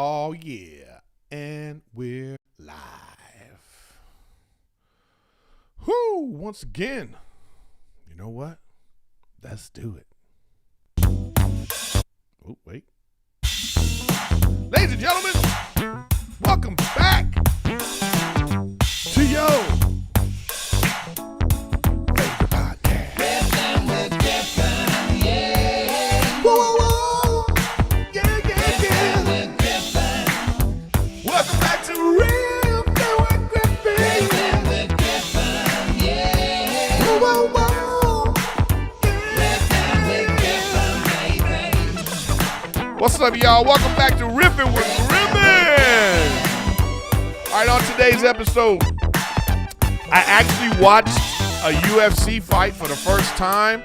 Oh, yeah. And we're live. Whoo! Once again, you know what? Let's do it. Oh, wait. Ladies and gentlemen, welcome back to your favorite podcast. Riffin with Riffin, yeah. Whoa, whoa, whoa. Yeah, yeah, yeah. With Riffin. Welcome back to Riffin with Griffin. Riffin with Riffin, yeah. Whoa, whoa, whoa. Riffin with Riffin, baby. What's up, y'all? Welcome back to Riffin with Riffin. All right, on today's episode, I actually watched a UFC fight for the first time.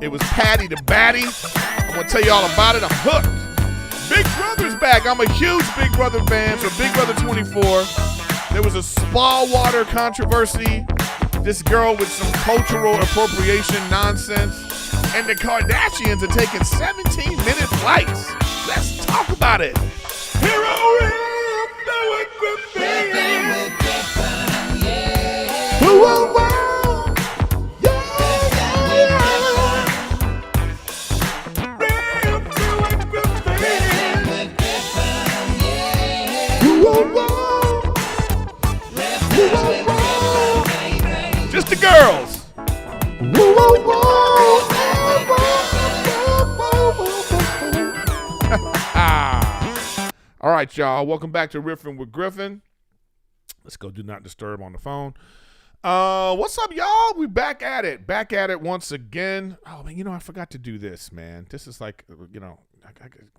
It was Paddy The Paddy. I'm going to tell you all about it. I'm hooked. Big Brother's back. I'm a huge Big Brother fan, so Big Brother 24. There was a spa water controversy. This girl with some cultural appropriation nonsense. And the Kardashians are taking 17-minute flights. Let's talk about it. Hero Riffin with Griffin. Riffin with Riffin, yeah. Whoa, whoa, whoa. Yeah, Riffin with Griffin. Riffin with Riffin, yeah. Whoa, whoa, Riffin with Riffin, baby. just the girls. Whoa, whoa, whoa. All right, y'all. Welcome back to Riffin with Griffin. Let's go do not disturb on the phone. What's up, y'all? We back at it. Back at it once again. Oh, man, I forgot to do this, man. This is like,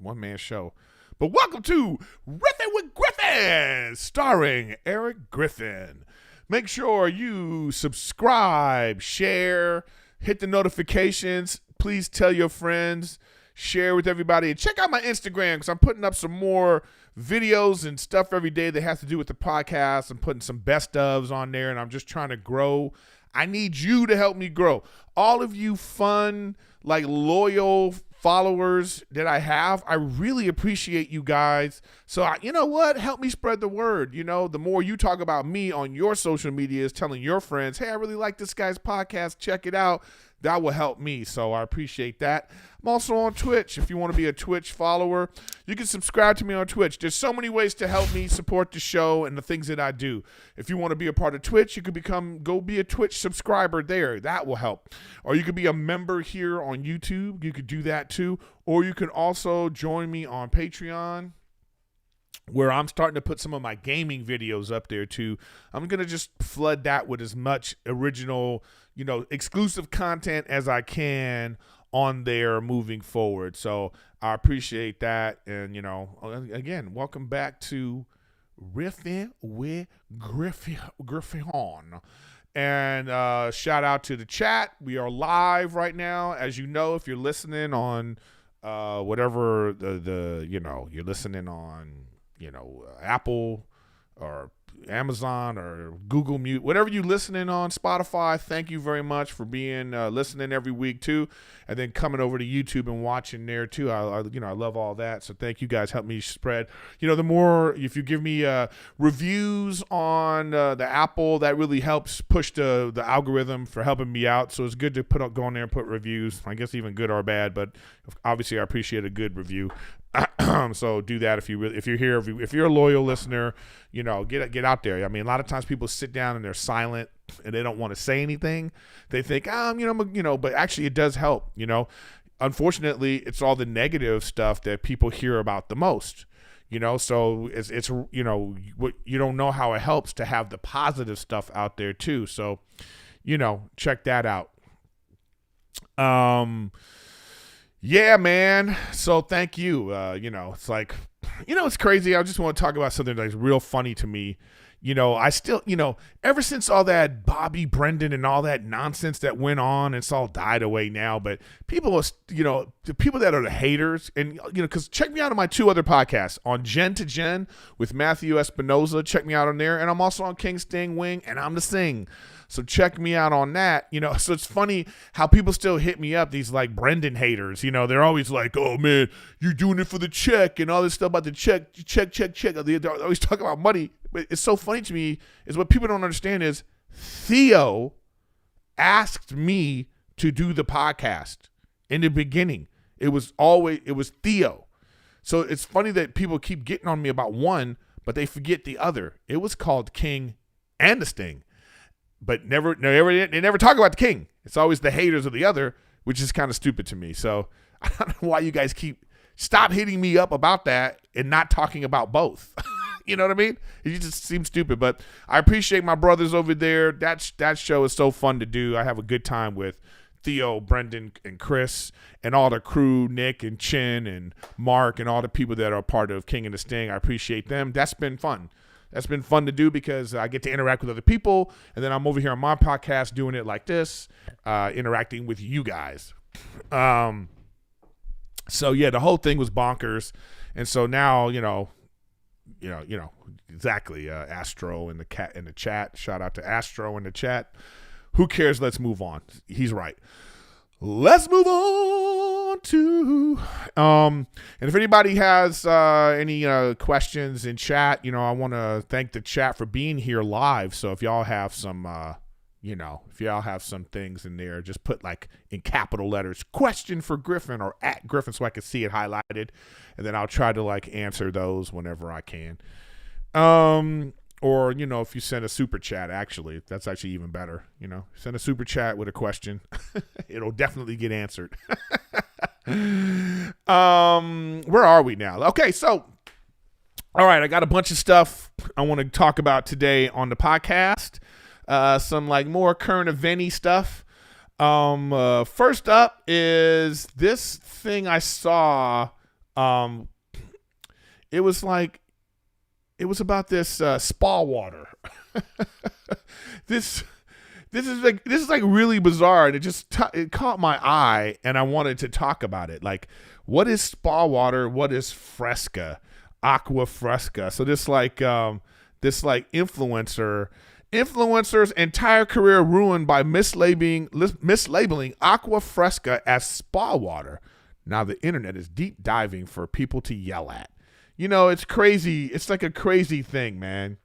one-man show. But welcome to Riffin with Griffin, starring Erik Griffin. Make sure you subscribe, share, hit the notifications. Please tell your friends, share with everybody, and check out my Instagram because I'm putting up some more videos and stuff every day that has to do with the podcast. I'm putting some best ofs on there, and I'm just trying to grow. I need you to help me grow. All of you fun, loyal followers that I have, I really appreciate you guys. So you know what? Help me spread the word. The more you talk about me on your social medias, telling your friends, hey, I really like this guy's podcast, check it out. That will help me, so I appreciate that. I'm also on Twitch. If you want to be a Twitch follower, you can subscribe to me on Twitch. There's so many ways to help me support the show and the things that I do. If you want to be a part of Twitch, you could go be a Twitch subscriber there. That will help. Or you could be a member here on YouTube. You could do that too. Or you can also join me on Patreon, where I'm starting to put some of my gaming videos up there too. I'm going to just flood that with as much original, exclusive content as I can on there moving forward. So I appreciate that. And, again, welcome back to Riffin with Griffin. And shout out to the chat. We are live right now. As you know, if you're listening on whatever you're listening on, Apple or Amazon or Google Mute, whatever you listening on, Spotify, thank you very much for being listening every week too, and then coming over to YouTube and watching there too. I love all that, so thank you guys. Help me spread. The more, if you give me reviews on the Apple, that really helps push the algorithm for helping me out. So it's good to go on there and put reviews. I guess even good or bad, but obviously I appreciate a good review. So do that if you're here, if you're a loyal listener, get out there. I mean, a lot of times people sit down and they're silent and they don't want to say anything. They think, but actually it does help. Unfortunately, it's all the negative stuff that people hear about the most. So it's what you don't know how it helps to have the positive stuff out there too. So, check that out. Yeah, man. So thank you. It's like, it's crazy. I just want to talk about something that's real funny to me. I still, ever since all that Bobby Brendan and all that nonsense that went on, it's all died away now. But people are, the people that are the haters, and, because check me out on my two other podcasts, on Gen to Gen with Matthew Espinoza. Check me out on there. And I'm also on King Sting Wing, and I'm the Sing. So check me out on that. So it's funny how people still hit me up, these like Brendan haters. They're always like, oh man, you're doing it for the check and all this stuff about the check. They're always talking about money. But it's so funny to me is what people don't understand is Theo asked me to do the podcast in the beginning. It was Theo. So it's funny that people keep getting on me about one, but they forget the other. It was called King and the Sting, but they never talk about the King. It's always the haters of the other, which is kind of stupid to me. So I don't know why you guys stop hitting me up about that and not talking about both. You know what I mean? It just seems stupid, but I appreciate my brothers over there. That show is so fun to do. I have a good time with Theo, Brendan, and Chris, and all the crew, Nick and Chin and Mark, and all the people that are part of King and the Sting. I appreciate them. That's been fun. That's been fun to do because I get to interact with other people, and then I'm over here on my podcast doing it like this, interacting with you guys. So yeah, the whole thing was bonkers, and so now exactly. Astro in the chat. Shout out to Astro in the chat. Who cares? Let's move on. He's right. Let's move on to and if anybody has any questions in chat, I want to thank the chat for being here live. So if y'all have some things in there, just put like in capital letters question for Griffin or at Griffin so I can see it highlighted, and then I'll try to like answer those whenever I can. Or, if you send a super chat, actually, that's actually even better. Send a super chat with a question. It'll definitely get answered. Where are we now? Okay, so, all right, I got a bunch of stuff I want to talk about today on the podcast. Some like more current event-y stuff. First up is this thing I saw. It was about this spa water. This is like really bizarre, and it caught my eye, and I wanted to talk about it. Like, what is spa water? What is Fresca? Aqua Fresca. So this influencer's entire career ruined by mislabeling Aqua Fresca as spa water. Now the internet is deep diving for people to yell at. It's crazy. It's like a crazy thing, man.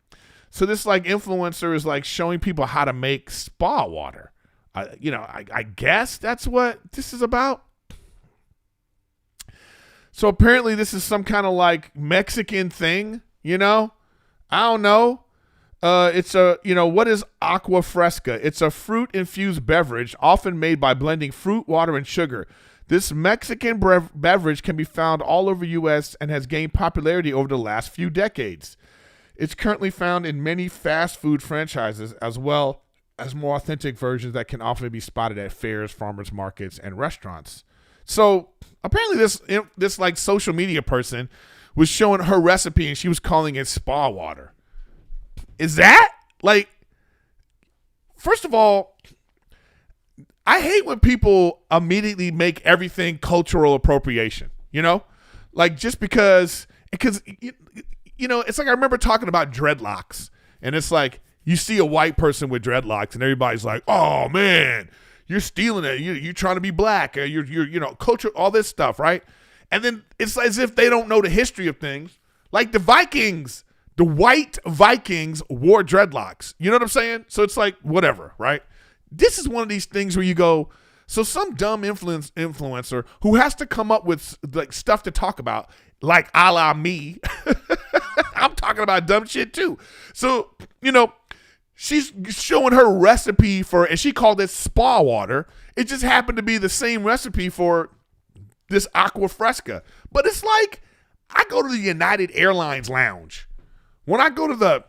So this like influencer is like showing people how to make spa water. I guess that's what this is about. So apparently this is some kind of like Mexican thing, I don't know. What is Aqua Fresca? It's a fruit-infused beverage often made by blending fruit, water, and sugar. This Mexican beverage can be found all over U.S. and has gained popularity over the last few decades. It's currently found in many fast food franchises as well as more authentic versions that can often be spotted at fairs, farmers markets, and restaurants. So apparently this like social media person was showing her recipe and she was calling it spa water. Is that like, first of all, I hate when people immediately make everything cultural appropriation, like just because it's like I remember talking about dreadlocks, and it's like you see a white person with dreadlocks and everybody's like, oh man, you're stealing it. You're trying to be black. Or you're culture, all this stuff. Right. And then it's as if they don't know the history of things. Like the Vikings, the white Vikings wore dreadlocks. You know what I'm saying? So it's like, whatever. Right. This is one of these things where you go, so some dumb influencer who has to come up with like stuff to talk about, like a la me. I'm talking about dumb shit too. So, she's showing her recipe and she called it spa water. It just happened to be the same recipe for this Aqua Fresca. But it's like, I go to the United Airlines lounge. When I go to the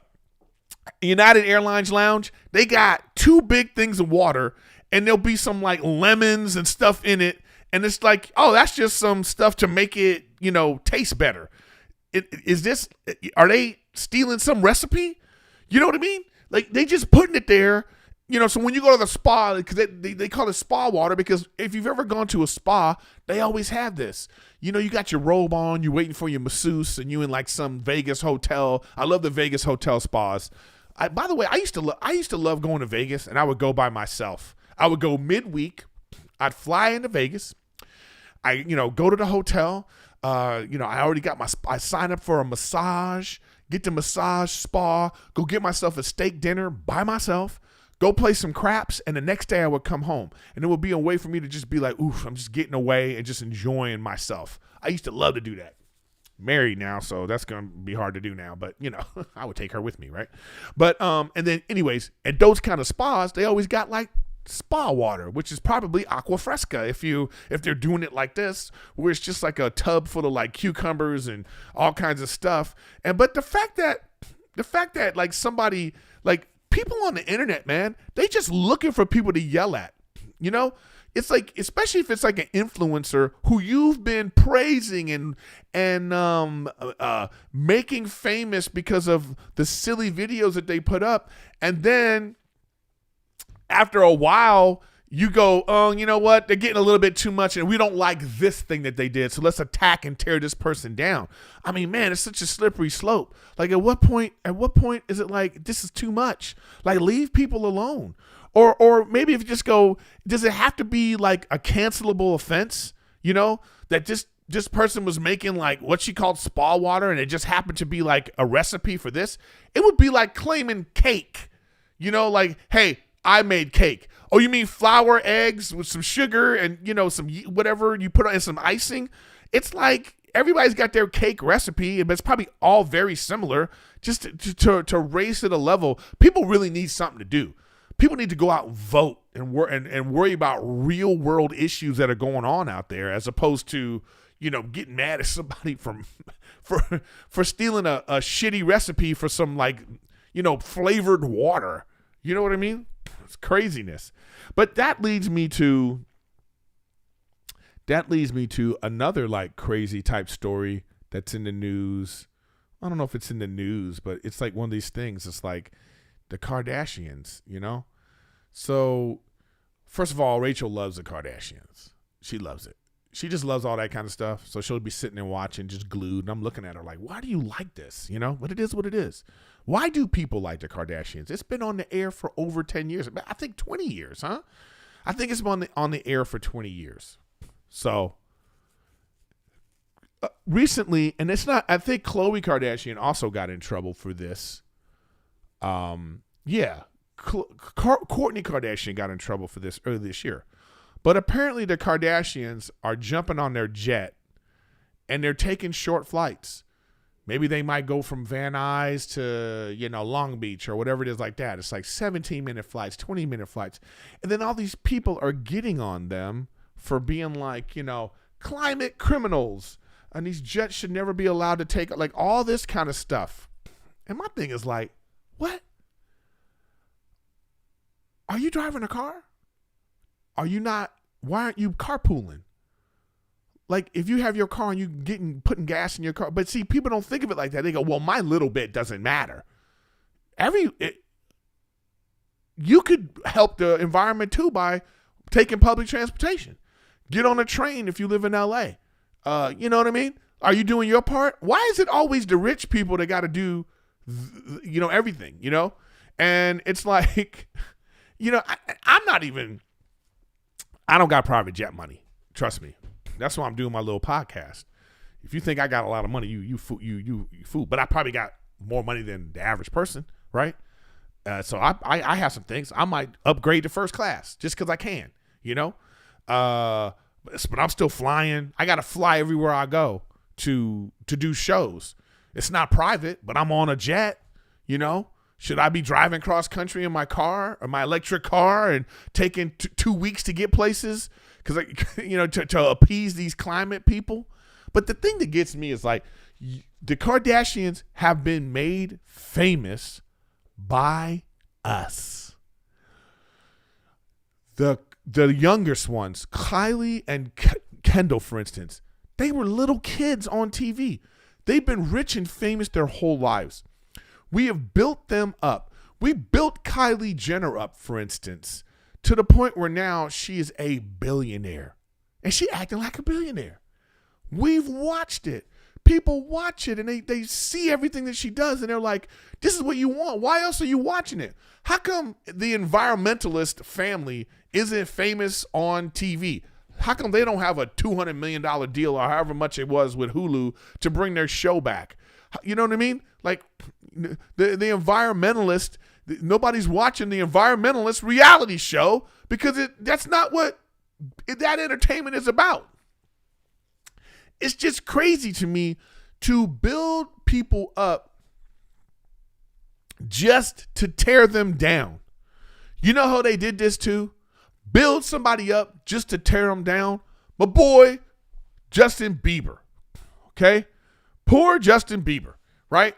United Airlines lounge, they got two big things of water, and there'll be some like lemons and stuff in it, and it's like, oh, that's just some stuff to make it, taste better. Are they stealing some recipe? You know what I mean? Like, they just putting it there, so when you go to the spa, because they call it spa water, because if you've ever gone to a spa, they always have this. You got your robe on, you're waiting for your masseuse, and you in like some Vegas hotel. I love the Vegas hotel spas. By the way, I used to love going to Vegas, and I would go by myself. I would go midweek. I'd fly into Vegas. I go to the hotel. I already got I sign up for a massage, get the massage spa, go get myself a steak dinner by myself, go play some craps, and the next day I would come home. And it would be a way for me to just be like, oof, I'm just getting away and just enjoying myself. I used to love to do that. Married now, so that's going to be hard to do now, but I would take her with me, right? But and then anyways, at those kind of spas, they always got like spa water, which is probably aqua fresca if they're doing it like this, where it's just like a tub full of like cucumbers and all kinds of stuff. But the fact that like somebody, like people on the internet, man, they just looking for people to yell at. It's like, especially if it's like an influencer who you've been praising and making famous because of the silly videos that they put up, and then after a while you go, oh, you know what? They're getting a little bit too much, and we don't like this thing that they did, so let's attack and tear this person down. I mean, man, it's such a slippery slope. Like, at what point is it like this is too much? Like, leave people alone. Or maybe if you just go, does it have to be like a cancelable offense? That this person was making like what she called spa water, and it just happened to be like a recipe for this. It would be like claiming cake. Like, hey, I made cake. Oh, you mean flour, eggs with some sugar and some whatever you put on and some icing? It's like everybody's got their cake recipe, but it's probably all very similar. Just to raise it a level, people really need something to do. People need to go out and vote and worry about real world issues that are going on out there, as opposed to getting mad at somebody for stealing a shitty recipe for some like flavored water. You know what I mean? It's craziness. But that leads me to another like crazy type story that's in the news. I don't know if it's in the news, but it's like one of these things. It's like the Kardashians, So, first of all, Rachel loves the Kardashians. She loves it. She just loves all that kind of stuff. So she'll be sitting there watching, just glued. And I'm looking at her like, why do you like this? But it is what it is. Why do people like the Kardashians? It's been on the air for over 10 years. I think 20 years, huh? I think it's been on the air for 20 years. So, recently, and it's not, I think Khloe Kardashian also got in trouble for this. Yeah. Kourtney Kardashian got in trouble for this earlier this year. But apparently the Kardashians are jumping on their jet and they're taking short flights. Maybe they might go from Van Nuys to, Long Beach or whatever it is like that. It's like 17-minute flights, 20-minute flights. And then all these people are getting on them for being like, climate criminals. And these jets should never be allowed to take, like, all this kind of stuff. And my thing is like, what? Are you driving a car? Are you not? Why aren't you carpooling? Like, if you have your car and you putting gas in your car, but see, people don't think of it like that. They go, well, my little bit doesn't matter. You could help the environment too by taking public transportation. Get on a train if you live in LA. You know what I mean? Are you doing your part? Why is it always the rich people that got to do, everything, And it's like, I don't got private jet money. Trust me. That's why I'm doing my little podcast. If you think I got a lot of money, you fool. But I probably got more money than the average person, right? So I have some things. I might upgrade to first class just because I can, But I'm still flying. I got to fly everywhere I go to do shows. It's not private, but I'm on a jet, Should I be driving cross country in my car or my electric car and taking 2 weeks to get places? Because, to appease these climate people. But the thing that gets me is like, the Kardashians have been made famous by us. The youngest ones, Kylie and Kendall, for instance, they were little kids on TV. They've been rich and famous their whole lives. We have built them up. We built Kylie Jenner up, for instance, to the point where now she is a billionaire. And she acting like a billionaire. We've watched it. people watch it and they see everything that she does and they're like, this is what you want. Why else are you watching it? How come the environmentalist family isn't famous on TV? How come they don't have a $200 million deal or however much it was with Hulu to bring their show back? You know what I mean? Like the environmentalist, nobody's watching the environmentalist reality show because that's not what that entertainment is about. It's just crazy to me to build people up just to tear them down. You know how they did this too? Build somebody up just to tear them down. My boy, Justin Bieber. Okay? Poor Justin Bieber, right?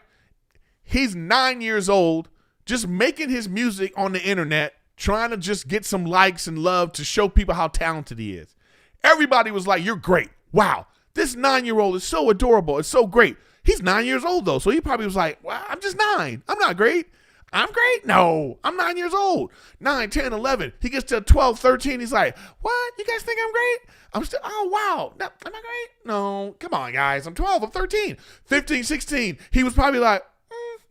He's 9 years old, just making his music on the internet, trying to just get some likes and love to show people how talented he is. Everybody was like, you're great. Wow. This 9-year-old is so adorable. It's so great. He's 9 years old, though, so he probably was like, well, I'm just 9. I'm not great. I'm great? No, I'm 9 years old. 9, 10, 11. He gets to 12, 13. He's like, what? You guys think I'm great? I'm still, oh, wow. No, am I great? No, come on, guys. I'm 12. I'm 13. 15, 16. He was probably like,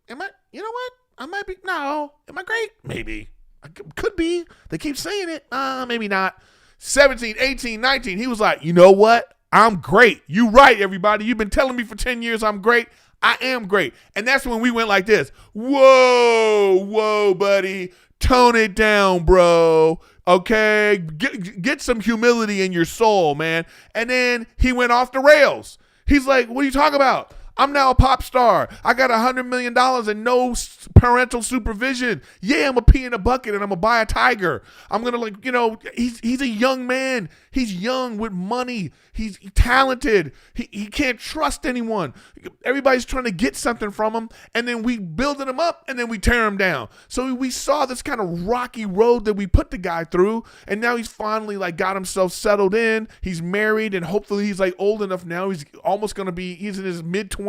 am I, you know what? I might be, no. Am I great? Maybe. I could be. They keep saying it. Maybe not. 17, 18, 19. He was like, you know what? I'm great. You right, everybody. You've been telling me for 10 years I'm great. I am great. And that's when we went like this. Whoa, buddy. Tone it down, bro. Okay? Get some humility in your soul, man. And then he went off the rails. He's like, what are you talking about? I'm now a pop star. I got $100 million and no parental supervision. Yeah, I'm going to pee in a bucket and I'm going to buy a tiger. I'm going to he's a young man. He's young with money. He's talented. He can't trust anyone. Everybody's trying to get something from him. And then we building him up and then we tear him down. So we saw this kind of rocky road that we put the guy through. And now he's finally got himself settled in. He's married and hopefully he's old enough now. He's almost going to be, he's in his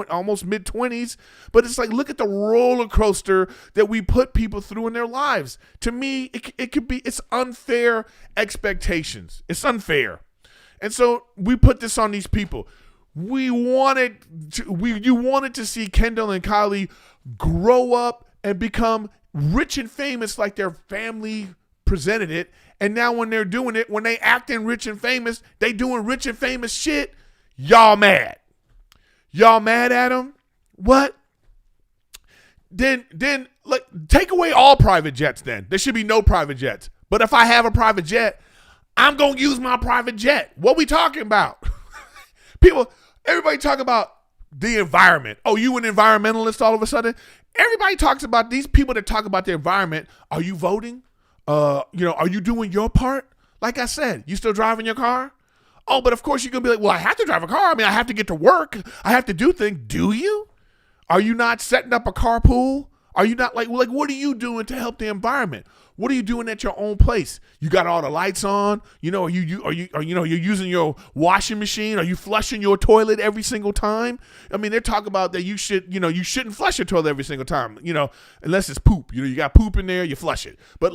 almost mid-20s. But it's look at the roller coaster that we put people through in their lives. To me, it's unfair expectations. It's unfair. And so we put this on these people. You wanted to see Kendall and Kylie grow up and become rich and famous like their family presented it. And now when they're doing it, when they acting rich and famous, they doing rich and famous shit. Y'all mad. Y'all mad at them? What? Then take away all private jets then. There should be no private jets. But if I have a private jet, I'm going to use my private jet. What we talking about? Everybody talk about the environment. Oh, you an environmentalist all of a sudden? Everybody talks about these people that talk about the environment. Are you voting? Are you doing your part? Like I said, you still driving your car? Oh, but of course you're going to be like, well, I have to drive a car. I mean, I have to get to work. I have to do things. Do you? Are you not setting up a carpool? Are you not what are you doing to help the environment? What are you doing at your own place? You got all the lights on. Are you using your washing machine? Are you flushing your toilet every single time? I mean, they're talking about that you shouldn't flush your toilet every single time. Unless it's poop. You got poop in there, you flush it. But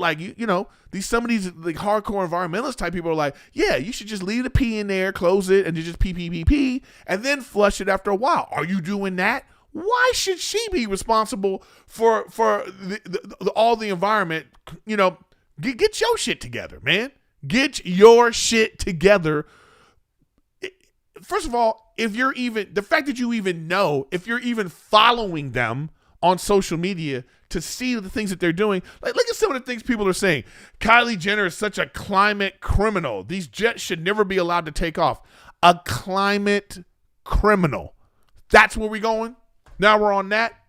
some of these hardcore environmentalist type people are like, yeah, you should just leave the pee in there, close it, and just pee, and then flush it after a while. Are you doing that? Why should she be responsible for all the environment? Get your shit together, man. Get your shit together. First of all, the fact that you even know, if you're even following them on social media to see the things that they're doing, look at some of the things people are saying. Kylie Jenner is such a climate criminal. These jets should never be allowed to take off. A climate criminal. That's where we're going. Now we're on that.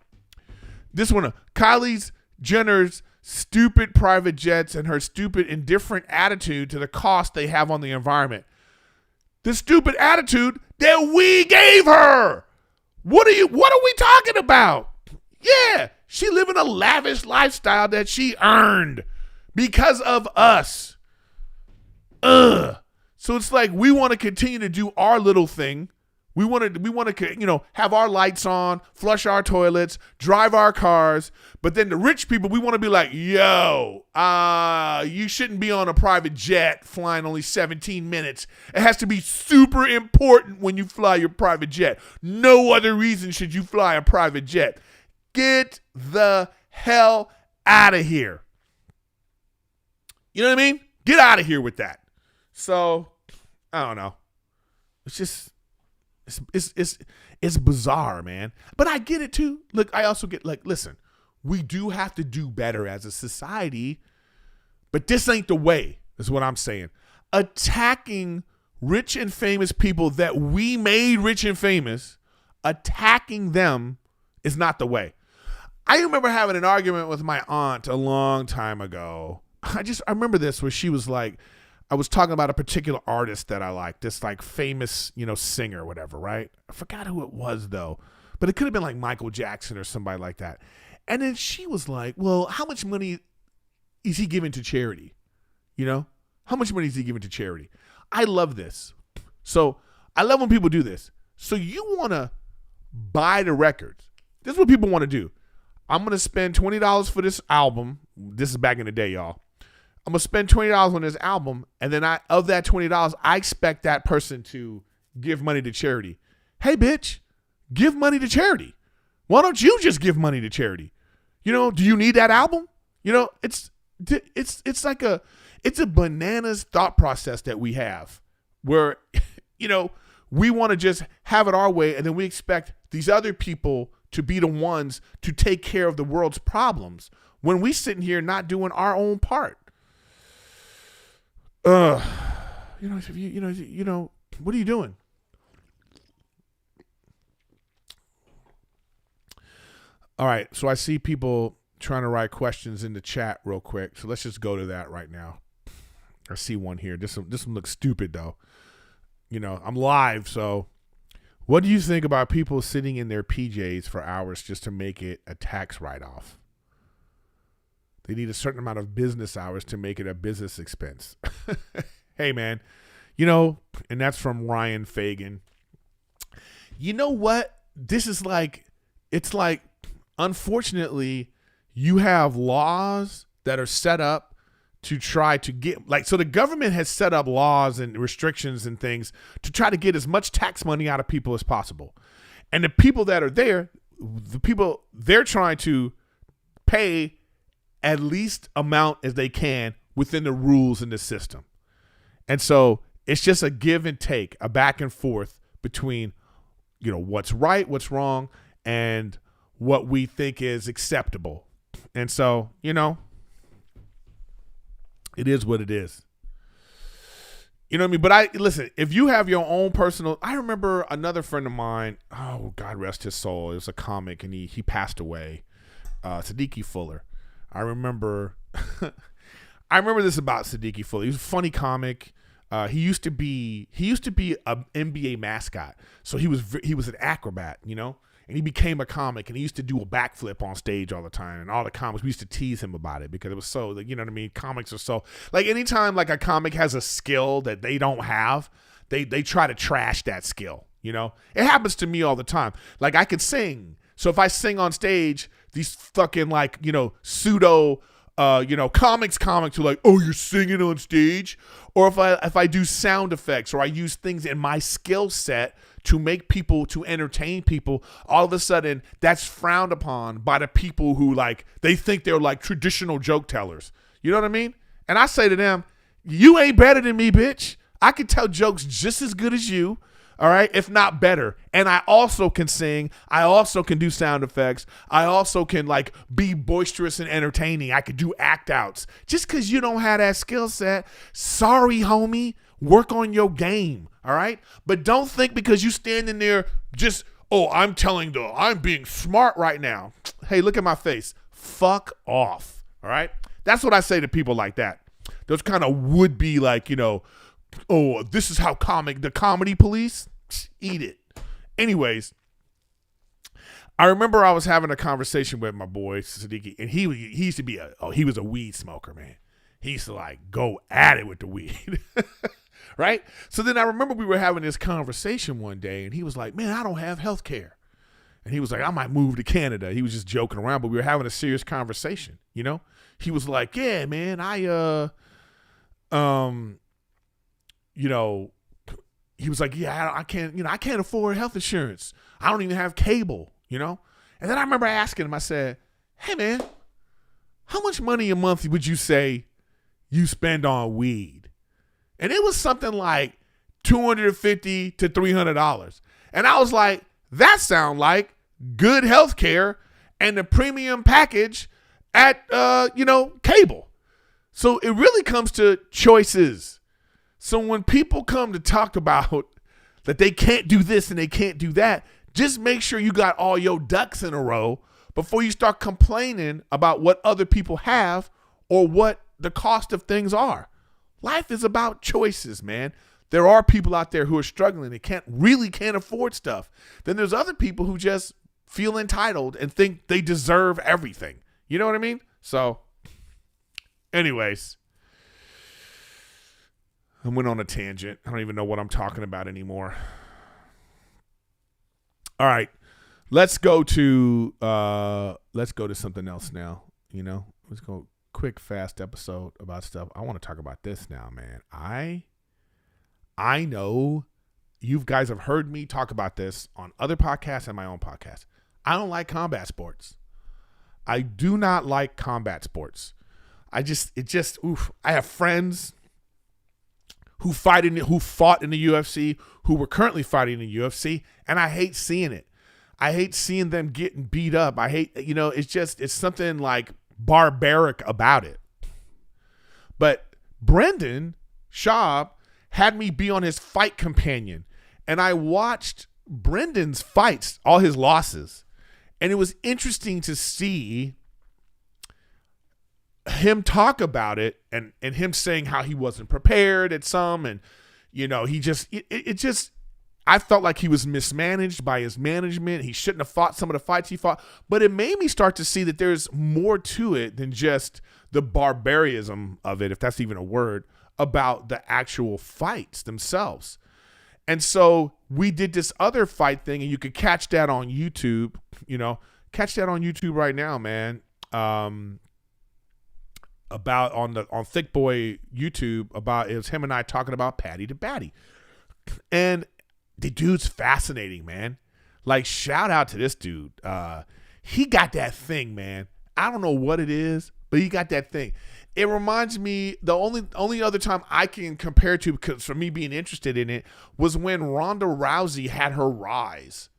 This one, Kylie Jenner's stupid private jets and her stupid indifferent attitude to the cost they have on the environment. The stupid attitude that we gave her. What are we talking about? Yeah, she living a lavish lifestyle that she earned because of us. So it's we want to continue to do our little thing We want to, have our lights on, flush our toilets, drive our cars. But then the rich people, we want to be like, yo, you shouldn't be on a private jet flying only 17 minutes. It has to be super important when you fly your private jet. No other reason should you fly a private jet. Get the hell out of here. You know what I mean? Get out of here with that. So, I don't know. It's just... It's bizarre, man. But I get it too. Look, I also get listen, we do have to do better as a society, but this ain't the way, is what I'm saying. Attacking rich and famous people that we made rich and famous, attacking them is not the way. I remember having an argument with my aunt a long time ago. I remember this where she was like, I was talking about a particular artist that I like, this like famous, singer or whatever, right? I forgot who it was though, but it could have been like Michael Jackson or somebody like that. And then she was like, well, how much money is he giving to charity? How much money is he giving to charity? I love this. So I love when people do this. So you want to buy the records. This is what people want to do. I'm going to spend $20 for this album. This is back in the day, y'all. I'm going to spend $20 on this album, and then of that $20, I expect that person to give money to charity. Hey, bitch, give money to charity. Why don't you just give money to charity? Do you need that album? It's a bananas thought process that we have where, we want to just have it our way, and then we expect these other people to be the ones to take care of the world's problems when we sitting here not doing our own part. What are you doing? All right, so I see people trying to write questions in the chat real quick, so let's just go to that right now. I see one here. This one looks stupid though. I'm live, so what do you think about people sitting in their PJs for hours just to make it a tax write-off? They need a certain amount of business hours to make it a business expense. Hey, man, and that's from Ryan Fagan. You know what? This is it's like, unfortunately, you have laws that are set up to try to get, so the government has set up laws and restrictions and things to try to get as much tax money out of people as possible. And the people that are there, they're trying to pay at least amount as they can within the rules in the system. And so it's just a give and take, a back and forth between, what's right, what's wrong, and what we think is acceptable. And so, it is what it is. You know what I mean? But listen, if you have your own personal, I remember another friend of mine, oh, God rest his soul. It was a comic and he passed away. Siddiqui Fuller. I remember this about Siddiqui Fuller. He was a funny comic. He used to be an NBA mascot. So he was an acrobat, and he became a comic, and he used to do a backflip on stage all the time. And all the comics, we used to tease him about it because it was so, you know what I mean? Comics are so, anytime a comic has a skill that they don't have, they try to trash that skill, It happens to me all the time. I could sing. So if I sing on stage, these fucking pseudo comics are like, oh, you're singing on stage? Or if I do sound effects or I use things in my skill set to entertain people, all of a sudden that's frowned upon by the people who they think they're traditional joke tellers. You know what I mean? And I say to them, you ain't better than me, bitch. I can tell jokes just as good as you. All right, if not better. And I also can sing. I also can do sound effects. I also can be boisterous and entertaining. I could do act outs. Just because you don't have that skill set, sorry, homie. Work on your game. All right, but don't think because you standing there just, I'm being smart right now. Hey, look at my face. Fuck off. All right, that's what I say to people like that. Those kind of would be this is how the comedy police. Eat it. Anyways, I remember I was having a conversation with my boy Siddiqui, and he used to he was a weed smoker, man. He used to go at it with the weed. right? So then I remember we were having this conversation one day, and he was like, man, I don't have health care. And he was like, I might move to Canada. He was just joking around, but we were having a serious conversation, you know? He was like, yeah, man, you know, he was like, yeah, I can't afford health insurance. I don't even have cable, you know? And then I remember asking him, I said, hey, man, how much money a month would you say you spend on weed? And it was something like $250 to $300. And I was like, that sounds like good health care and the premium package at, cable. So it really comes to choices. So when people come to talk about that they can't do this and they can't do that, just make sure you got all your ducks in a row before you start complaining about what other people have or what the cost of things are. Life is about choices, man. There are people out there who are struggling and can't afford stuff. Then there's other people who just feel entitled and think they deserve everything. You know what I mean? So, anyways, I went on a tangent. I don't even know what I'm talking about anymore. All right, let's go to something else now. You know, let's go quick, fast episode about stuff. I want to talk about this now, man. I know you guys have heard me talk about this on other podcasts and my own podcast. I don't like combat sports. I do not like combat sports. I have friends who fought in the UFC, who were currently fighting in the UFC, and I hate seeing it. I hate seeing them getting beat up. I hate, it's something like barbaric about it. But Brendan Schaub had me be on his fight companion, and I watched Brendan's fights, all his losses, and it was interesting to see him talk about it and him saying how he wasn't prepared at some, and I felt like he was mismanaged by his management. He shouldn't have fought some of the fights he fought, but it made me start to see that there's more to it than just the barbarism of it, if that's even a word, about the actual fights themselves. And so we did this other fight thing, and you could catch that on YouTube, right now, man. About on Thick Boy YouTube, it was him and I talking about Paddy The Paddy. And the dude's fascinating, man. Like, shout out to this dude. He got that thing, man. I don't know what it is, but he got that thing. It reminds me, the only other time I can compare to, because for me being interested in it, was when Ronda Rousey had her rise,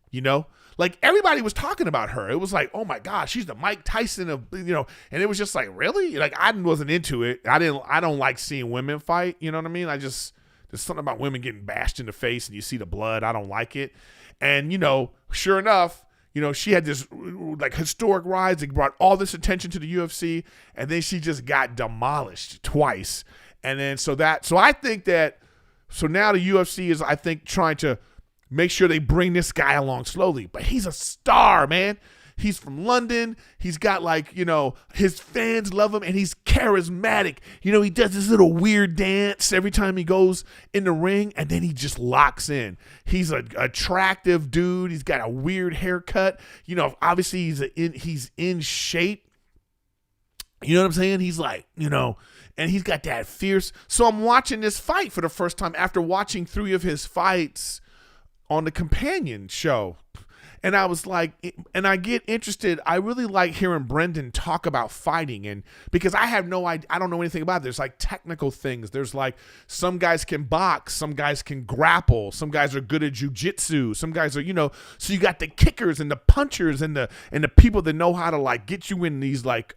Like, everybody was talking about her. It was like, oh my gosh, she's the Mike Tyson of, and it was just like, really? Like, I wasn't into it. I don't like seeing women fight. You know what I mean? There's something about women getting bashed in the face and you see the blood. I don't like it. And, sure enough, she had this like historic rise. It brought all this attention to the UFC, and then she just got demolished twice. And then so I think that, so now the UFC is, I think, trying to make sure they bring this guy along slowly. But he's a star, man. He's from London. He's got his fans love him, and he's charismatic. He does this little weird dance every time he goes in the ring, and then he just locks in. He's an attractive dude. He's got a weird haircut. Obviously he's in shape. You know what I'm saying? He's like, and he's got that fierce. So I'm watching this fight for the first time after watching 3 of his fights on the companion show. And I was like, and I get interested. I really like hearing Brendan talk about fighting, and because I have no idea, I don't know anything about it. There's like technical things. There's like, some guys can box, some guys can grapple, some guys are good at jujitsu, some guys are, so you got the kickers and the punchers and the people that know how to like get you in these like,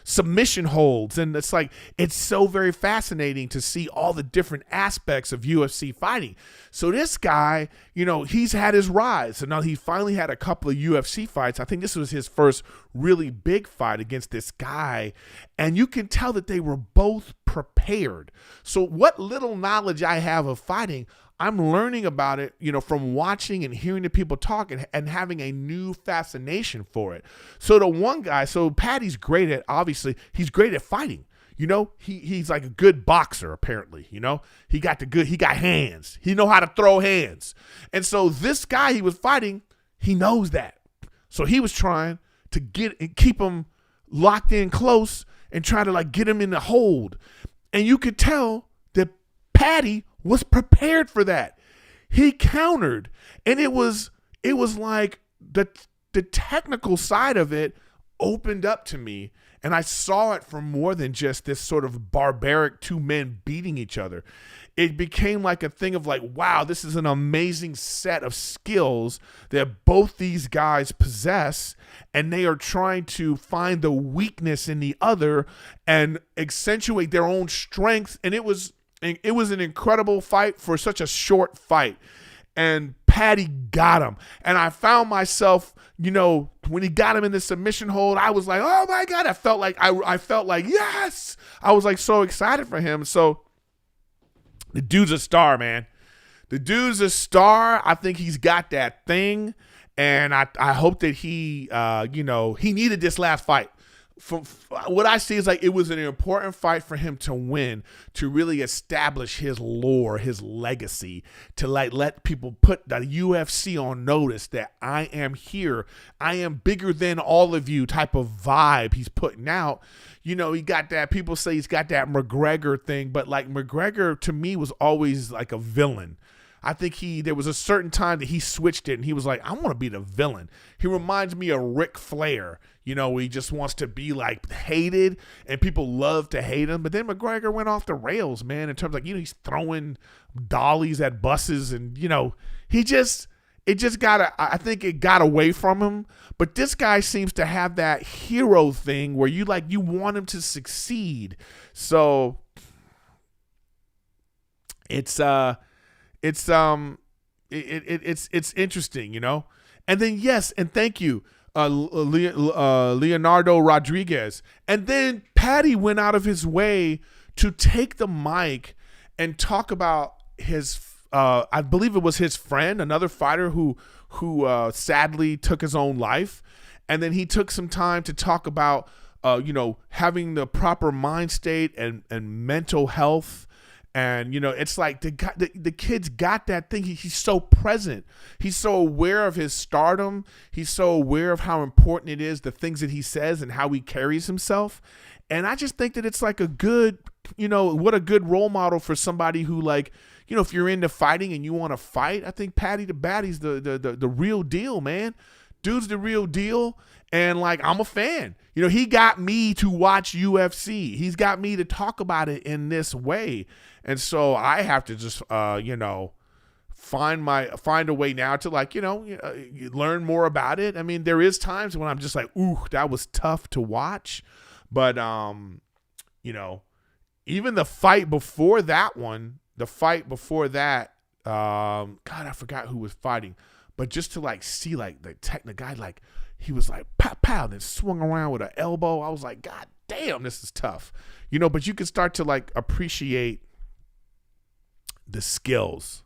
submission holds. And it's like, it's so very fascinating to see all the different aspects of UFC fighting. So this guy, he's had his rise. So now he finally had a couple of UFC fights. I think this was his first really big fight against this guy. And you can tell that they were both prepared. So what little knowledge I have of fighting, I'm learning about it, from watching and hearing the people talk and having a new fascination for it. So the one guy, Paddy's great at, obviously, he's great at fighting. You know, he's like a good boxer, apparently. You know, he got hands. He know how to throw hands. And so this guy he was fighting, he knows that. So he was trying to keep him locked in close and try to like get him in the hold. And you could tell that Paddy was prepared for that. He countered, and it was like the technical side of it opened up to me, and I saw it from more than just this sort of barbaric two men beating each other. It became like a thing of like, wow, this is an amazing set of skills that both these guys possess, and they are trying to find the weakness in the other and accentuate their own strength. And it was an incredible fight for such a short fight. And Paddy got him. And I found myself, you know, when he got him in the submission hold, I was like, oh my God. I felt like, yes. I was like so excited for him. So the dude's a star, man. The dude's a star. I think he's got that thing. And I hope that he needed this last fight. From what I see is like it was an important fight for him to win, to really establish his lore, his legacy, to like let people put the UFC on notice that I am here. I am bigger than all of you type of vibe he's putting out. You know, he got that, people say he's got that McGregor thing, but like McGregor to me was always like a villain. I think there was a certain time that he switched it and he was like, I want to be the villain. He reminds me of Ric Flair, you know, he just wants to be like hated and people love to hate him. But then McGregor went off the rails, man, in terms of like, you know, he's throwing dollies at buses and, you know, I think it got away from him. But this guy seems to have that hero thing where you want him to succeed. So it's interesting, you know. And then yes, and thank you, Leonardo Rodriguez. And then Paddy went out of his way to take the mic and talk about his, I believe it was his friend, another fighter who sadly took his own life. And then he took some time to talk about, having the proper mind state and mental health. And, you know, it's like the kid's got that thing. He's so present. He's so aware of his stardom. He's so aware of how important it is, the things that he says and how he carries himself. And I just think that it's like a good, you know, what a good role model for somebody who, like, you know, if you're into fighting and you want to fight, I think Paddy the Paddy's the real deal, man. Dude's the real deal. And like, I'm a fan. You know, he got me to watch UFC. He's got me to talk about it in this way. And so I have to just, find a way now to like, learn more about it. I mean, there is times when I'm just like, ooh, that was tough to watch. But, even the fight before that, God, I forgot who was fighting. But just to like see like the guy, like he was like pow pow, then swung around with an elbow. I was like, God damn, this is tough, you know. But you can start to like appreciate the skills.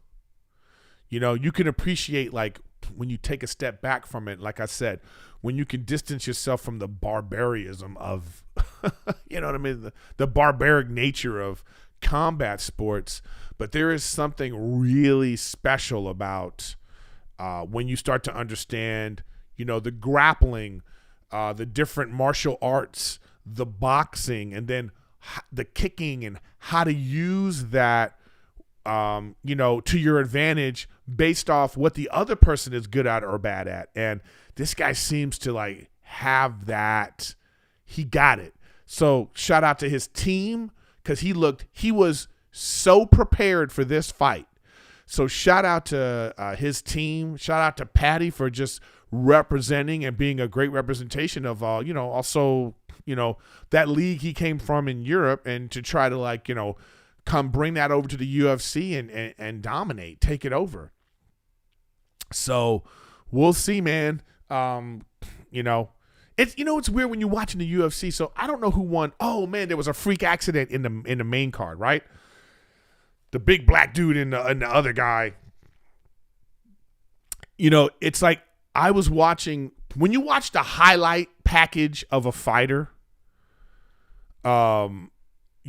You know, you can appreciate like when you take a step back from it. Like I said, when you can distance yourself from the barbarism of, you know what I mean, the barbaric nature of combat sports. But there is something really special about when you start to understand, you know, the grappling, the different martial arts, the boxing, and then the kicking and how to use that, to your advantage based off what the other person is good at or bad at. And this guy seems to like have that. He got it. So shout out to his team because he was so prepared for this fight. So shout out to his team. Shout out to Paddy for just representing and being a great representation of, also, that league he came from in Europe, and to try to like, come bring that over to the UFC and dominate, take it over. So we'll see, man. It's weird when you're watching the UFC. So I don't know who won. Oh man, there was a freak accident in the main card, right? The big black dude and the other guy. You know, it's like I was watching, when you watch the highlight package of a fighter,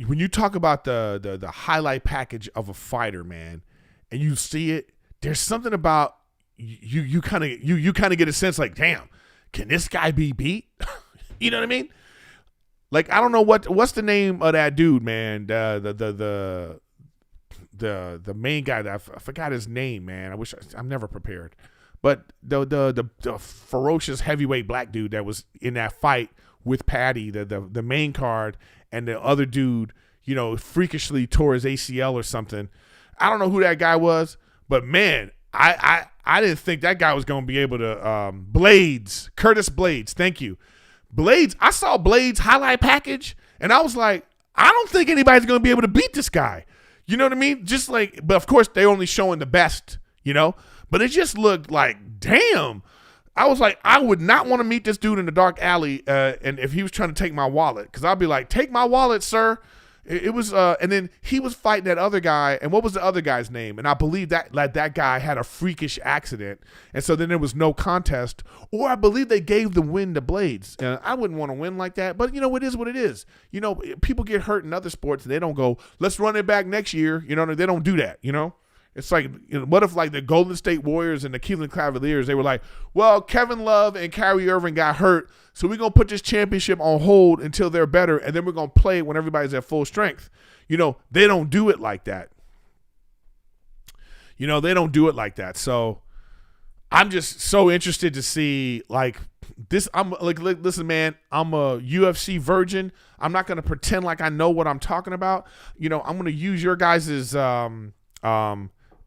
when you talk about the highlight package of a fighter, man, and you see it, there's something about you kind of get a sense like, damn, can this guy be beat? You know what I mean? Like, I don't know what's the name of that dude, man. The main guy that I forgot his name, man. I'm never prepared. But the ferocious heavyweight black dude that was in that fight with Paddy, the main card, and the other dude, freakishly tore his ACL or something. I don't know who that guy was, but man, I didn't think that guy was going to be able to. Curtis Blades, thank you. Blades, I saw Blades highlight package, and I was like, I don't think anybody's going to be able to beat this guy. You know what I mean? Just like, but of course, they only showing the best, But it just looked like, damn. I was like, I would not want to meet this dude in the dark alley, and if he was trying to take my wallet, because I'd be like, take my wallet, sir. It was, and then he was fighting that other guy, and what was the other guy's name? And I believe that guy had a freakish accident, and so then there was no contest, or I believe they gave the win to Blades. I wouldn't want to win like that, but it is what it is. People get hurt in other sports, and they don't go, let's run it back next year. They don't do that. It's like, what if like the Golden State Warriors and the Cleveland Cavaliers, they were like, well, Kevin Love and Kyrie Irving got hurt, so we're going to put this championship on hold until they're better, and then we're going to play it when everybody's at full strength. They don't do it like that. They don't do it like that. So I'm just so interested to see like this. I'm like, listen, man, I'm a UFC virgin. I'm not going to pretend like I know what I'm talking about. I'm going to use your guys's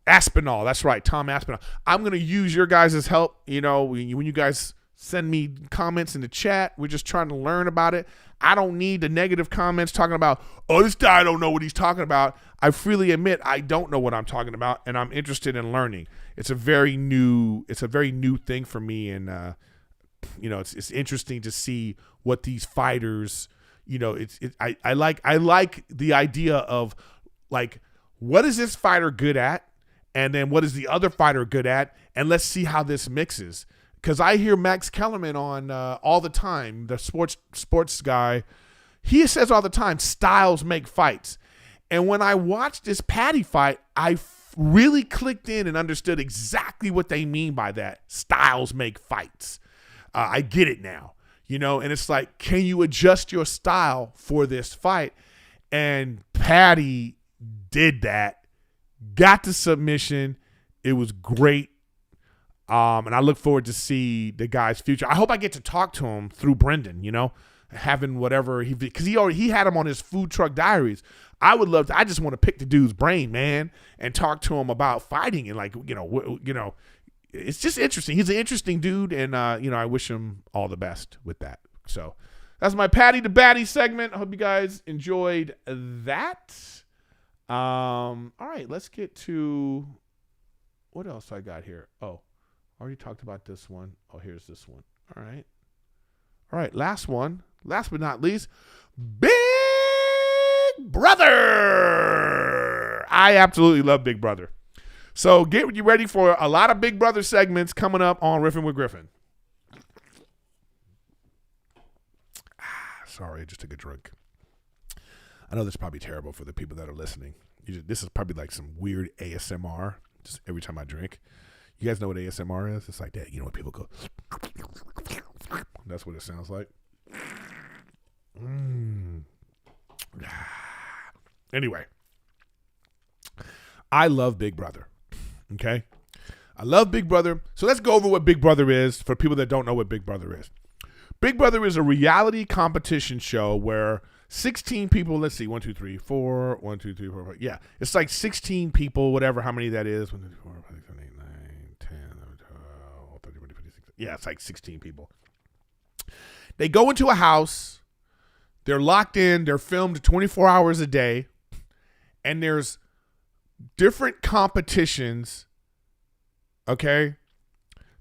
Aspinall, that's right, Tom Aspinall. I'm going to use your guys' help. When you guys send me comments in the chat, we're just trying to learn about it. I don't need the negative comments talking about, oh, this guy don't know what he's talking about. I freely admit I don't know what I'm talking about, and I'm interested in learning. It's a very new thing for me, and it's interesting to see what these fighters. I like the idea of like, what is this fighter good at? And then what is the other fighter good at? And let's see how this mixes. Because I hear Max Kellerman on all the time, the sports guy. He says all the time, styles make fights. And when I watched this Paddy fight, I really clicked in and understood exactly what they mean by that. Styles make fights. I get it now. And it's like, can you adjust your style for this fight? And Paddy did that. Got the submission. It was great. And I look forward to see the guy's future. I hope I get to talk to him through Brendan, having whatever because he had him on his food truck diaries. I would love to. I just want to pick the dude's brain, man, and talk to him about fighting and like, it's just interesting. He's an interesting dude. And, I wish him all the best with that. So that's my Paddy the Paddy segment. I hope you guys enjoyed that. All right, let's get to what else I got here. Oh, already talked about this one. Oh, here's this one. All right, last one. Last but not least, Big Brother. I absolutely love Big Brother. So get you ready for a lot of Big Brother segments coming up on Riffin with Griffin. Sorry, I just took a drink. I know this is probably terrible for the people that are listening. This is probably like some weird ASMR, just every time I drink. You guys know what ASMR is? It's like that. When people go, that's what it sounds like. Anyway, I love Big Brother. Okay? I love Big Brother. So let's go over what Big Brother is for people that don't know what Big Brother is. Big Brother is a reality competition show where 16 people, let's see, 1, 2, 3, 4, 1, 2, 3, 4, 5. Yeah, it's like 16 people, whatever, how many that is. 1, 2, 3, 4, 5, 6, 7, 8, 9, 10, 11, 12, 13, 14, 15, 16. Yeah, it's like 16 people. They go into a house. They're locked in. They're filmed 24 hours a day. And there's different competitions, okay?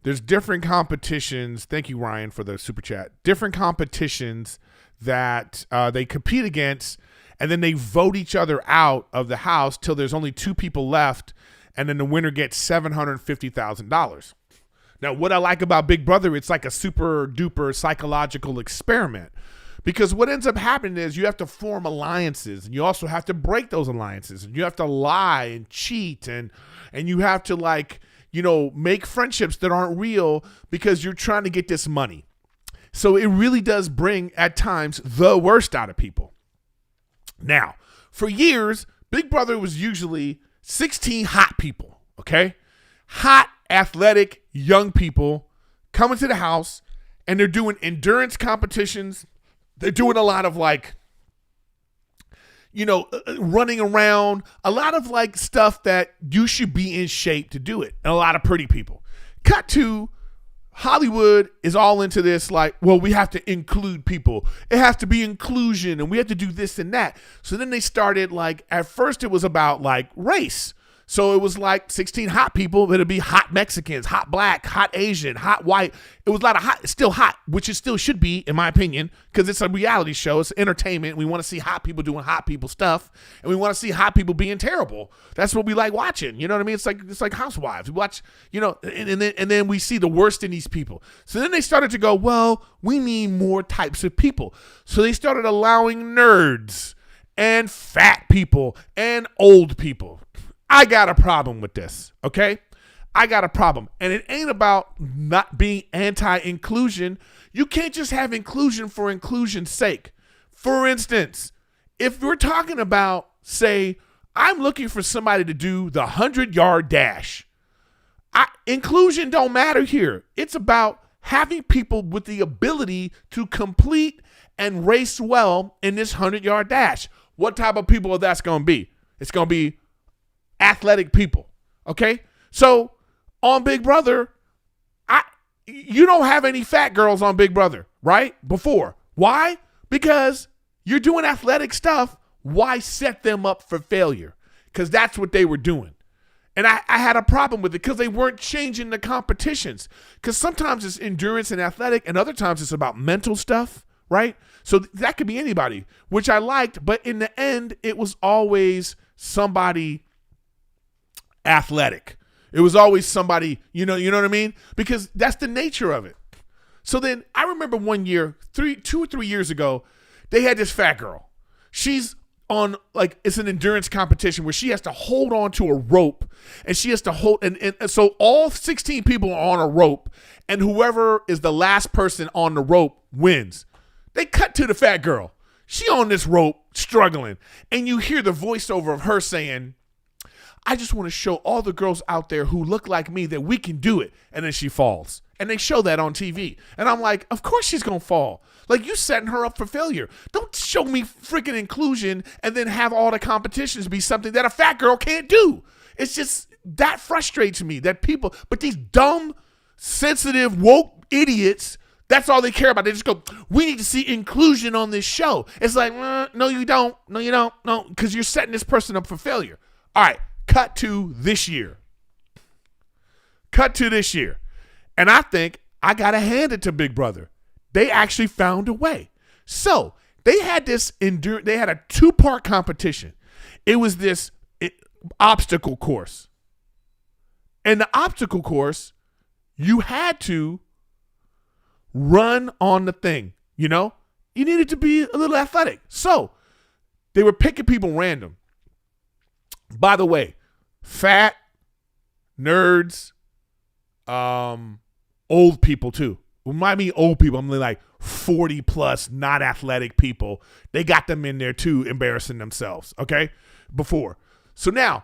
There's different competitions. Thank you, Ryan, for the super chat. Different competitions that they compete against, and then they vote each other out of the house till there's only 2 people left, and then the winner gets $750,000. Now, what I like about Big Brother, it's like a super duper psychological experiment Because what ends up happening is you have to form alliances, and you also have to break those alliances, and you have to lie and cheat, and you have to, like, you know, make friendships that aren't real because you're trying to get this money. So it really does bring, at times, the worst out of people. Now, for years, Big Brother was usually 16 hot people, okay? Hot, athletic, young people coming to the house, and they're doing endurance competitions. They're doing a lot of, like, you know, running around, a lot of, like, stuff that you should be in shape to do it, and a lot of pretty people. Cut to Hollywood is all into this, like, well, we have to include people. It has to be inclusion, and we have to do this and that. So then they started, like, at first it was about, like, race. So it was like 16 hot people, but it'd be hot Mexicans, hot black, hot Asian, hot white. It was a lot of hot, it's still hot, which it still should be, in my opinion, because it's a reality show. It's entertainment. We want to see hot people doing hot people stuff, and we want to see hot people being terrible. That's what we like watching. You know what I mean? It's like Housewives. We watch, you know, and then we see the worst in these people. So then they started to go, well, we need more types of people. So they started allowing nerds and fat people and old people. I got a problem with this, okay? I got a problem. And it ain't about not being anti-inclusion. You can't just have inclusion for inclusion's sake. For instance, if we're talking about, say, I'm looking for somebody to do the 100-yard dash. Inclusion don't matter here. It's about having people with the ability to complete and race well in this 100-yard dash. What type of people are that's going to be? It's going to be athletic people, okay? So on Big Brother, you don't have any fat girls on Big Brother, right? Before. Why? Because you're doing athletic stuff. Why set them up for failure? Because that's what they were doing. And I had a problem with it because they weren't changing the competitions. Because sometimes it's endurance and athletic, and other times it's about mental stuff, right? So that could be anybody, which I liked. But in the end, it was always somebody athletic. It was always somebody, you know what I mean? Because that's the nature of it. So then I remember one year, 2 or 3 years ago, they had this fat girl. She's on, like, it's an endurance competition where she has to hold on to a rope, and she has to hold, and so all 16 people are on a rope, and whoever is the last person on the rope wins. They cut to the fat girl. She on this rope struggling, and you hear the voiceover of her saying, I just want to show all the girls out there who look like me that we can do it. And then she falls. And they show that on TV. And I'm like, of course she's going to fall. Like, you setting her up for failure. Don't show me freaking inclusion and then have all the competitions be something that a fat girl can't do. It's just, that frustrates me that people, but these dumb, sensitive, woke idiots, that's all they care about. They just go, we need to see inclusion on this show. It's like, no, you don't. No, you don't. No, because you're setting this person up for failure. All right. Cut to this year. And I think I got to hand it to Big Brother. They actually found a way. So they had they had a 2-part competition. It was this obstacle course. And the obstacle course, you had to run on the thing, you know? You needed to be a little athletic. So they were picking people random. By the way, fat, nerds, old people too. When I mean old people, I'm like 40 plus, not athletic people. They got them in there too, embarrassing themselves, okay? Before. So now,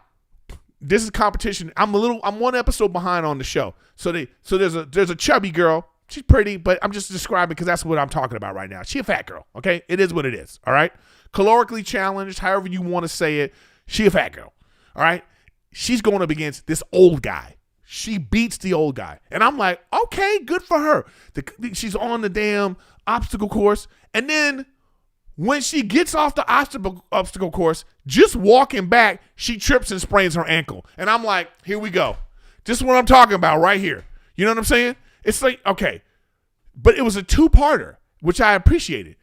this is competition. I'm 1 episode behind on the show. So there's a chubby girl. She's pretty, but I'm just describing because that's what I'm talking about right now. She a fat girl, okay? It is what it is, all right? Calorically challenged, however you want to say it, she a fat girl. All right. She's going up against this old guy. She beats the old guy. And I'm like, okay, good for her. She's on the damn obstacle course. And then when she gets off the obstacle course, just walking back, she trips and sprains her ankle. And I'm like, here we go. This is what I'm talking about right here. You know what I'm saying? It's like, okay. But it was a 2-parter, which I appreciated.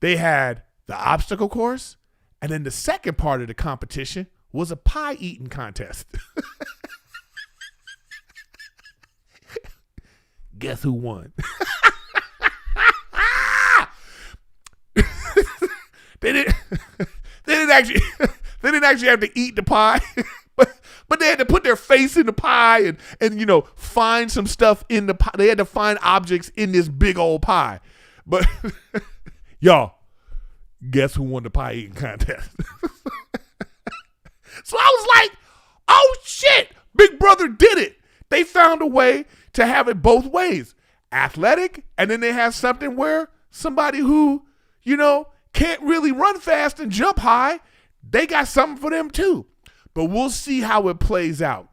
They had the obstacle course, and then the second part of the competition was a pie eating contest. Guess who won? didn't actually they didn't actually have to eat the pie. But they had to put their face in the pie and find some stuff in the pie. They had to find objects in this big old pie. But y'all, guess who won the pie eating contest? So I was like, oh shit, Big Brother did it. They found a way to have it both ways. Athletic, and then they have something where somebody who, can't really run fast and jump high, they got something for them too. But we'll see how it plays out.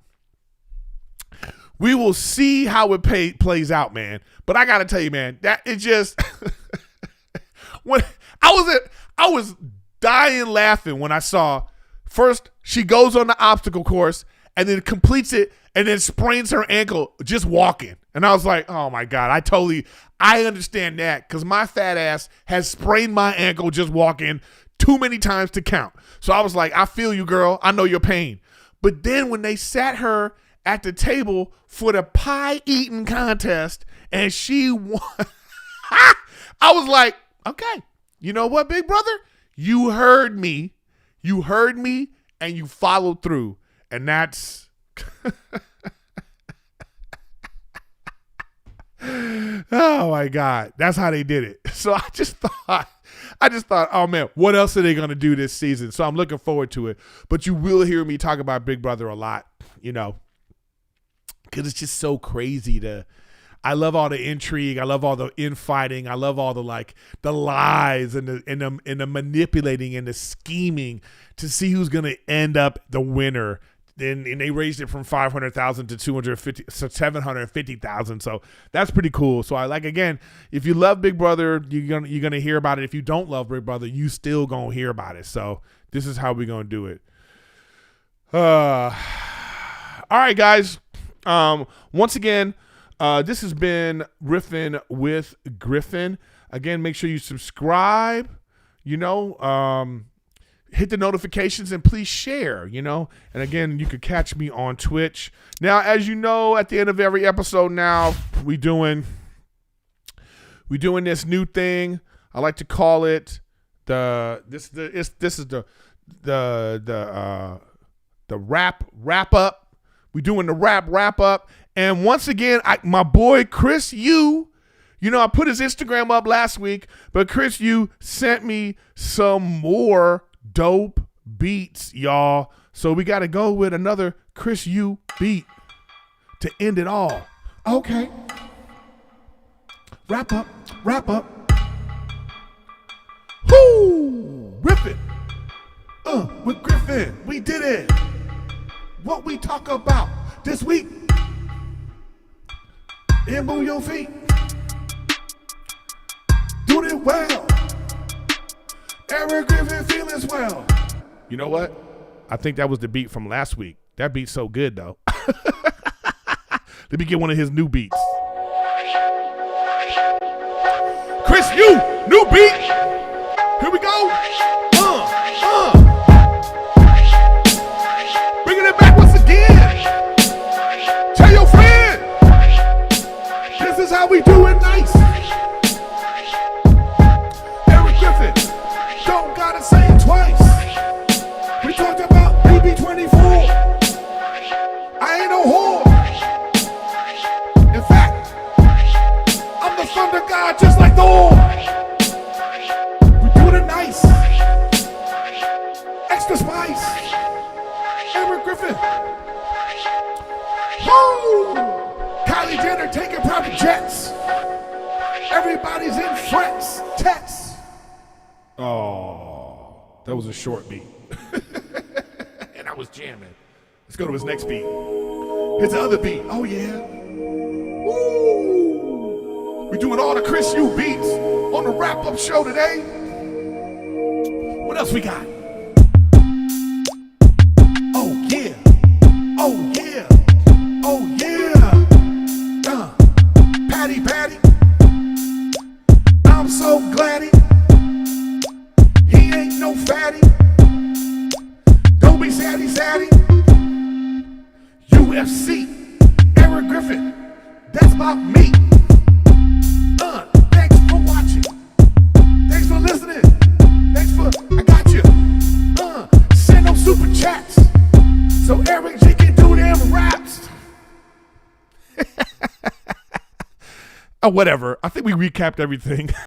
We will see how it plays out, man. But I got to tell you, man, that it just when I was dying laughing when I saw first she goes on the obstacle course and then completes it and then sprains her ankle just walking. And I was like, oh my God, I understand that because my fat ass has sprained my ankle just walking too many times to count. So I was like, I feel you, girl. I know your pain. But then when they sat her at the table for the pie eating contest and she won, I was like, okay, you know what, Big Brother? You heard me. You heard me and you followed through. And that's oh my God. That's how they did it. So I just thought, oh man, what else are they going to do this season? So I'm looking forward to it. But you will hear me talk about Big Brother a lot, because it's just so crazy I love all the intrigue. I love all the infighting. I love all the lies and the manipulating and the scheming to see who's going to end up the winner. And they raised it from 500,000 to 750,000. So that's pretty cool. So again, if you love Big Brother, you're gonna hear about it. If you don't love Big Brother, you still gonna hear about it. So this is how we're gonna do it. All right, guys. Once again, this has been Riffin with Griffin. Again, make sure you subscribe. Hit the notifications and please share, And again, you can catch me on Twitch. Now, as you know, at the end of every episode now, we doing this new thing. I like to call it the wrap up. We doing the wrap up. And once again, my boy Chris Yu, I put his Instagram up last week, but Chris Yu sent me some more dope beats, y'all. So we got to go with another Chris Yu beat to end it all. Okay. Wrap up. Whoo! Riffin. With Griffin. We did it. What we talk about this week. And move your feet. Do it well. Erik Griffin feeling swell. You know what? I think that was the beat from last week. That beat's so good, though. Let me get one of his new beats. Chris Yu, new beat. Here we go. Bringing it back once again. Tell your friend. This is how we do it nice. Erik Griffin. Don't gotta say it twice. We talked about BB24. I ain't no whore. In fact, I'm the thunder god just like Thor. We do it nice. Extra spice. Erik Griffin. Woo! Kylie Jenner taking private jets. Everybody's in frets. Tets. Oh, that was a short beat. And I was jamming. Let's go to his next beat. Here's the other beat. Oh, yeah. Woo! We're doing all the Chris Yu beats on the wrap-up show today. What else we got? Oh, yeah. Oh, yeah. Oh, yeah. Paddy Paddy. I'm so glad he ain't no fatty. Don't be saddy. UFC, Erik Griffin, that's about me. Thanks for watching. Thanks for listening. I got you. so Erik G can do them raps. Oh, whatever. I think we recapped everything.